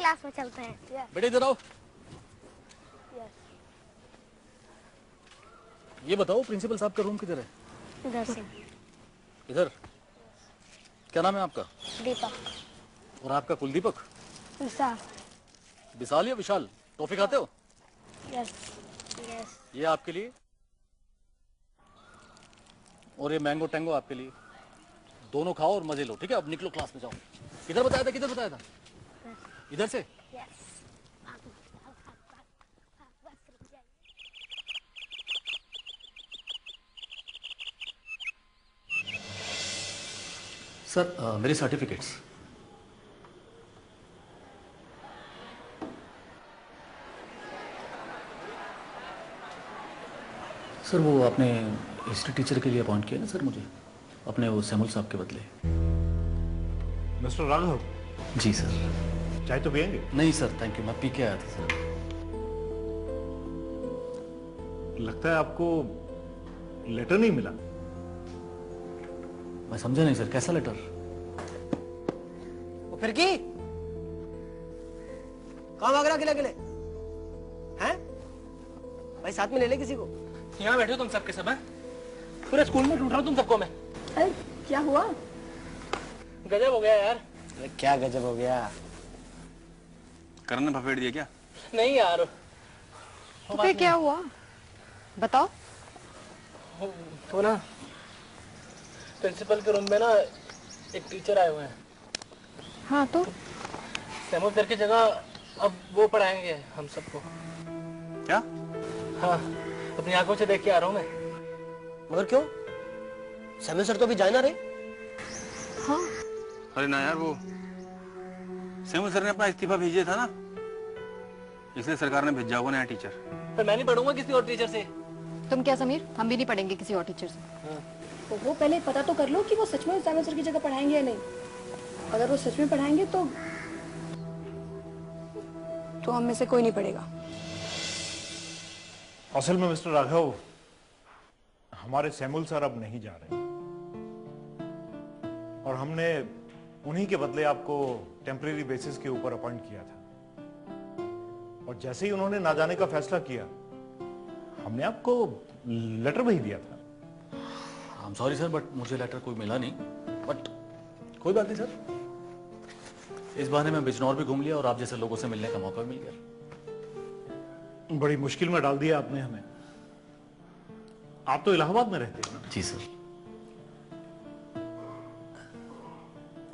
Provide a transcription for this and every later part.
Class में चलते हैं। बेटे इधर आओ। ये बताओ प्रिंसिपल साहब का रूम किधर है? इधर से। इधर? क्या नाम है आपका? दीपक। और आपका कुलदीपक? विशाल। विशाल या विशाल? टॉफी खाते हो? Yes yes. ये आपके लिए और ये मैंगो टैंगो आपके लिए। दोनों खाओ और मजे लो, ठीक है? अब निकलो, क्लास में जाओ। किधर बताया था, किधर बताया था? इधर से? यस। सर मेरे सर्टिफिकेट्स। सर वो आपने हिस्ट्री टीचर के लिए अपॉइंट किया ना सर मुझे, अपने वो सैमुअल साहब के बदले। मिस्टर राघव। जी सर। चाय तो पिएंगे? नहीं सर थैंक यू, मैं पी के आया था सर। लगता है आपको लेटर नहीं मिला। मैं समझा नहीं सर, कैसा लेटर? वो फिर की कहाँ भाग रहा अकेले अकेले हैं? भाई साथ में ले ले किसी को। यहाँ बैठे हो तुम सबके सब? पूरे स्कूल में ढूंढ रहा हूँ तुम सबको मैं। अरे क्या हुआ? गजब हो गया यार। अरे क्या गजब हो गया? करण ने भफेड़ दिया क्या? नहीं यार। तो फिर क्या हुआ बताओ। तो ना प्रिंसिपल के रूम में ना एक टीचर आए हुए हैं। हाँ तो सैमुअल सर की जगह अब वो पढ़ाएंगे हम सबको। क्या? हाँ अपनी आंखों से देख के आ रहा हूँ मैं। मगर क्यों? सैमुअल सर तो अभी जाए ना रहे। हाँ अरे ना यार, वो सैमुअल सर ने अपना इस्तीफा भेजा था ना, इसलिए सरकार ने भेजा होगा नया टीचर। पर मैं नहीं पढ़ूंगा किसी और टीचर से। तुम क्या समीर, हम भी नहीं पढ़ेंगे किसी और टीचर से। तो वो पहले पता तो कर लो कि वो सच में सैमुअल सर की जगह पढ़ाएंगे या नहीं। अगर वो सच में पढ़ाएंगे तो हम में से कोई नहीं पढ़ेगा। असल में मिस्टर राघव, हमारे सैमुअल सर अब नहीं जा रहे और हमने उन्हीं के बदले आपको टेम्परेरी बेसिस के ऊपर अपॉइंट किया था। और जैसे ही उन्होंने ना जाने का फैसला किया, हमने आपको लेटर भेज दिया था। I am sorry sir but मुझे लेटर कोई मिला नहीं, बट कोई बात नहीं सर। इस बहाने मैं बिजनौर भी घूम लिया और आप जैसे लोगों से मिलने का मौका मिल गया। बड़ी मुश्किल में डाल दिया आपने हमें। आप तो इलाहाबाद में रहते हैं ना? जी सर।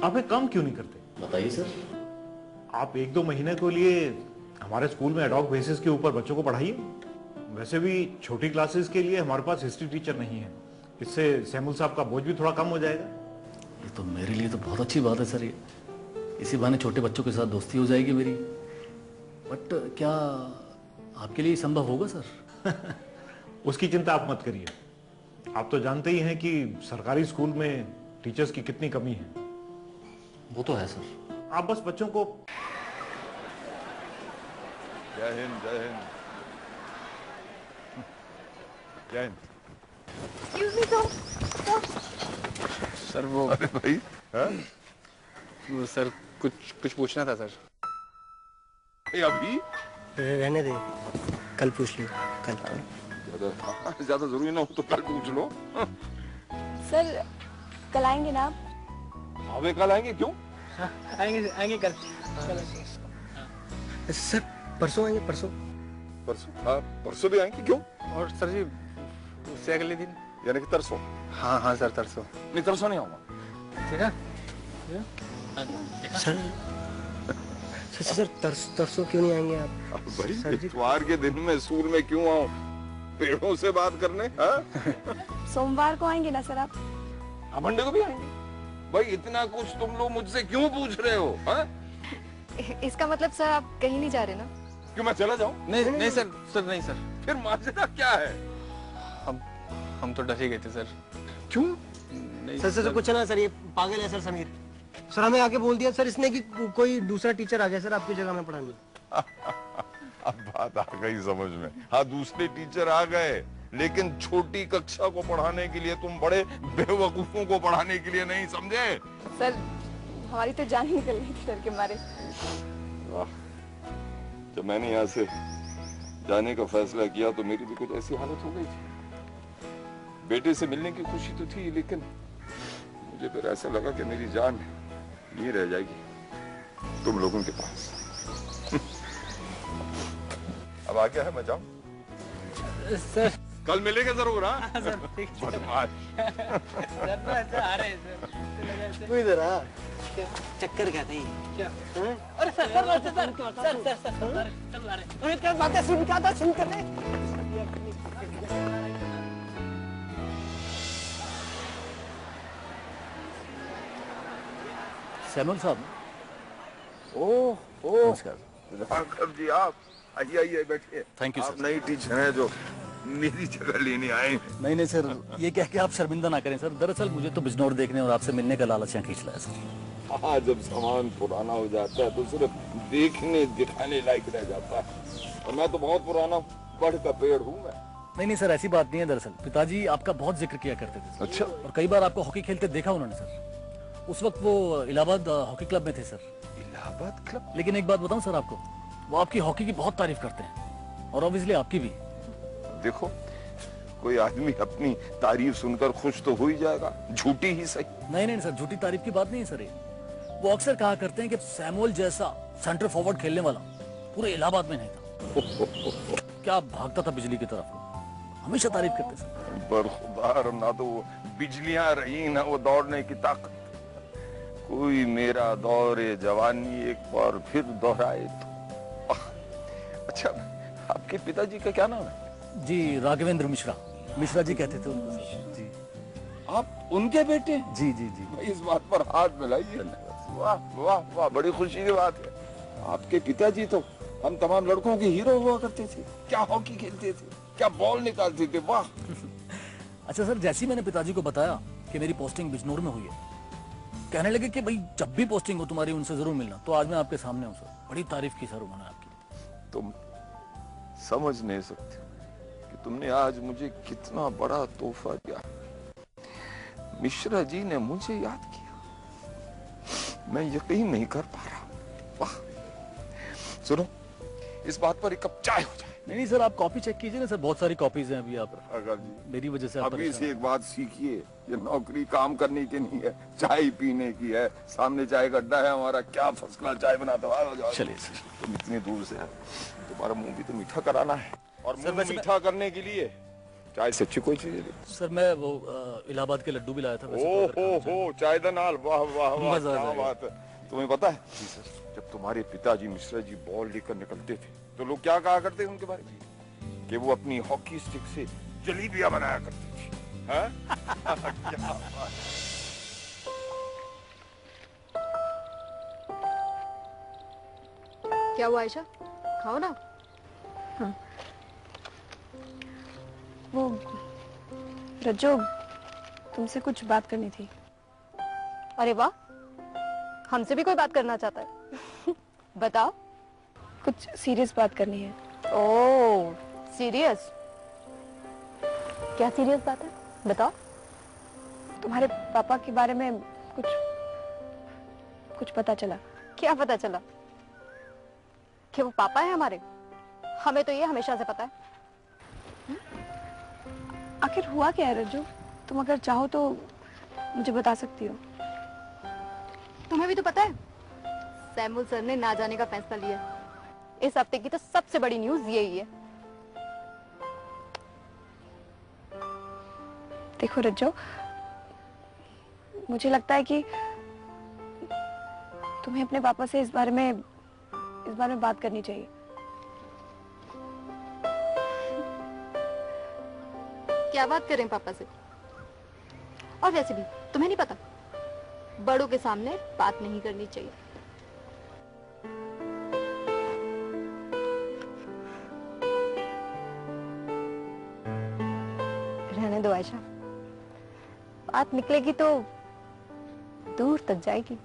आप एक काम क्यों नहीं करते? बताइए सर। आप 1-2 महीने के लिए हमारे स्कूल में एडॉक बेसिस के ऊपर बच्चों को पढ़ाइए। वैसे भी छोटी क्लासेस के लिए हमारे पास हिस्ट्री टीचर नहीं है, इससे सैमुअल साहब का बोझ भी थोड़ा कम हो जाएगा। ये तो मेरे लिए तो बहुत अच्छी बात है सर। ये इसी बहाने छोटे बच्चों के साथ दोस्ती हो जाएगी मेरी। बट क्या आपके लिए संभव होगा सर? उसकी चिंता आप मत करिए। आप तो जानते ही हैं कि सरकारी स्कूल में टीचर्स की कितनी कमी है। वो तो है सर। आप बस बच्चों को। जय हिंद जय हिंद जय हिंद। एक्सक्यूज मी सर वो अरे भाई है? वो सर कुछ पूछना था सर। अभी रहने दे, कल पूछ लियो। कल ज्यादा जरूरी ना हो तो कल पूछ लो। सर कल आएंगे ना आप? अबे कल आएंगे? क्यों? आएंगे कल। सर परसों आएंगे। परसों? हाँ परसों भी आएंगे। क्यों? और सर जी उससे अगले दिन यानी कि तरसों? हाँ सर तरसों। नहीं तरसों नहीं आऊंगा। ठीक है सर तरसों क्यों नहीं आएंगे आप? अब भाई इतवार के दिन में स्कूल में क्यों आऊं? पेड़ों से बात करने? सोमवार को आएंगे ना सर आप? मंडे को भी आएंगे। भाई इतना कुछ तुम लोग मुझसे क्यों पूछ रहे हो? इसका मतलब सर आप कहीं नहीं जा रहे ना? क्यों मैं चला जाऊं? नहीं सर नहीं सर। फिर माजरा क्या है? हम तो डर ही गए थे सर। क्यों? नहीं सर कुछ ना सर, ये पागल है सर समीर। सर हमें आके बोल दिया सर इसने कि कोई दूसरा टीचर आ जाए सर आपकी जगह में पढ़ाने। अब बात आ गई समझ में। हाँ दूसरे टीचर आ गए, लेकिन छोटी कक्षा को पढ़ाने के लिए, तुम बड़े बेवकूफों को पढ़ाने के लिए नहीं, समझे? सर हमारी तो जान ही निकल गई थी डर के मारे। जब मैंने यहाँ से जाने का फैसला किया तो मेरी भी कुछ ऐसी हालत हो गई थी। बेटे से मिलने की खुशी तो थी, लेकिन मुझे फिर ऐसा लगा कि मेरी जान ये रह जाएगी तुम लोगों के पास। अब आ गया है, मैं जाऊं? सर कल मिलेंगे जरूर। हाँ सर ठीक है। बदमाश। सर तो ऐसे आ रहे हैं सर। तू इधर आ। चक्कर क्या था ये? क्या? अरे sir sir sir sir sir sir sir चल आ रहे। अरे क्या बातें सुन क्या था, सुन कर ले। सैमुअल साहब। ओह नमस्कार। राघव जी, आप आइए आइए बैठिए। थैंक यू आप सर। नई टीचर हैं जो मेरी जगह लेने आए हैं। नहीं नहीं सर, ये कह के आप शर्मिंदा ना करें सर। दरअसल मुझे तो बिजनौर देखने और आपसे मिलने का लालच यहाँ खींच लाया सर। हाँ, जब सामान पुराना हो जाता है तो सिर्फ देखने दिखाने लायक रह जाता है। और मैं तो बहुत पुराना बड़ का पेड़ हूँ मैं। नहीं नहीं सर, ऐसी बात नहीं है। दरअसल पिताजी आपका बहुत जिक्र किया करते थे सर। अच्छा। और कई बार आपको हॉकी खेलते देखा उन्होंने सर। उस वक्त वो इलाहाबाद हॉकी क्लब में थे सर। इलाहाबाद क्लब? लेकिन एक बात बताऊं सर आपको, वो आपकी हॉकी की बहुत तारीफ करते हैं और ऑब्वियसली आपकी भी। देखो, कोई आदमी अपनी तारीफ सुनकर खुश तो हो ही जाएगा, झूठी ही सही। नहीं नहीं सर, झूठी तारीफ की बात नहीं है सर। ये वो अक्सर कहा करते हैं कि सैमुअल जैसा सेंटर फॉरवर्ड खेलने वाला पूरे इलाहाबाद में नहीं था। क्या भागता था बिजली की तरफ, हमेशा तारीफ करते सर। बरखुदार, ना तो वो बिजलियां रही ना वो दौड़ने की ताकत। कोई मेरा दौरे जवानी एक बार फिर दोहराए तो। अच्छा, आपके पिताजी का क्या नाम है? जी राघवेंद्र मिश्रा। मिश्रा जी कहते थे उनको सर। जी। आप उनके बेटे? जी जी जी। इस बात पर हाथ मिलाइए। वाह वाह वाह, बड़ी खुशी की बात है। आपके पिताजी तो हम तमाम लड़कों के हीरो हुआ करते थे। क्या हॉकी खेलते थे, क्या बॉल निकालते थे, वाह। अच्छा सर, जैसे ही मैंने पिताजी को बताया कि मेरी पोस्टिंग बिजनौर में हुई है, कहने लगे कि भाई जब भी पोस्टिंग हो तुम्हारी उनसे जरूर मिलना। तो आज मैं आपके सामने हूँ सर। बड़ी तारीफ की सर उन्होंने आपकी। तुम समझ नहीं सकते कि तुमने आज मुझे कितना बड़ा तोहफा दिया। मिश्रा जी ने मुझे याद किया, मैं यकीन नहीं कर पा रहा। वाह। सुनो, इस बात पर एक कप चाय हो जाए। नहीं नहीं सर, आप कॉपी चेक कीजिए ना सर, बहुत सारी कॉपीज हैं अभी आप। अगर जी, मेरी वजह से आप अभी परेशान से एक बात सीखिए, ये नौकरी काम करने की नहीं है, चाय पीने की है। सामने चाय का अड्डा है हमारा, क्या फर्स्ट क्लास चाय बनाता है। चलिए सर। तुम इतनी दूर से है, तुम्हारा मुंह भी तो मीठा कराना है। और सर, मुंह मीठा करने के लिए चाय से अच्छी कोई चीज नहीं। सर मैं वो इलाहाबाद के लड्डू भी लाया था। ओ चाय दा नाल, वाह वाह वाह, मजा आ क्या जाएगा। बात है। तुम्हें पता है जी सर, जब तुम्हारे पिताजी मिश्रा जी बॉल लेकर निकलते थे तो लोग क्या कहा करते थे उनके बारे में, कि वो अपनी हॉकी स्टिक से जलेबियां बनाया करते थे। हाँ? क्या बात। क्या हुआ आयशा, खाओ ना। वो रज्जो, तुमसे कुछ बात करनी थी। अरे वाह, हमसे भी कोई बात करना चाहता है। बताओ। कुछ सीरियस बात करनी है। ओह सीरियस? क्या सीरियस बात है, बताओ। तुम्हारे पापा के बारे में कुछ पता चला। क्या पता चला? कि वो पापा है हमारे? हमें तो ये हमेशा से पता है। आखिर हुआ क्या है रज्जो? तुम अगर चाहो तो मुझे बता सकती हो। तुम्हें भी तो पता है, सैमुअल सर ने ना जाने का फैसला लिया। इस हफ्ते की तो सबसे बड़ी न्यूज यही है। देखो रज्जो, मुझे लगता है कि तुम्हें अपने पापा से इस बारे में बात करनी चाहिए। क्या बात करें पापा से? और वैसे भी तुम्हें नहीं पता, बड़ों के सामने बात नहीं करनी चाहिए। रहने दो आयशा, बात निकलेगी तो दूर तक जाएगी।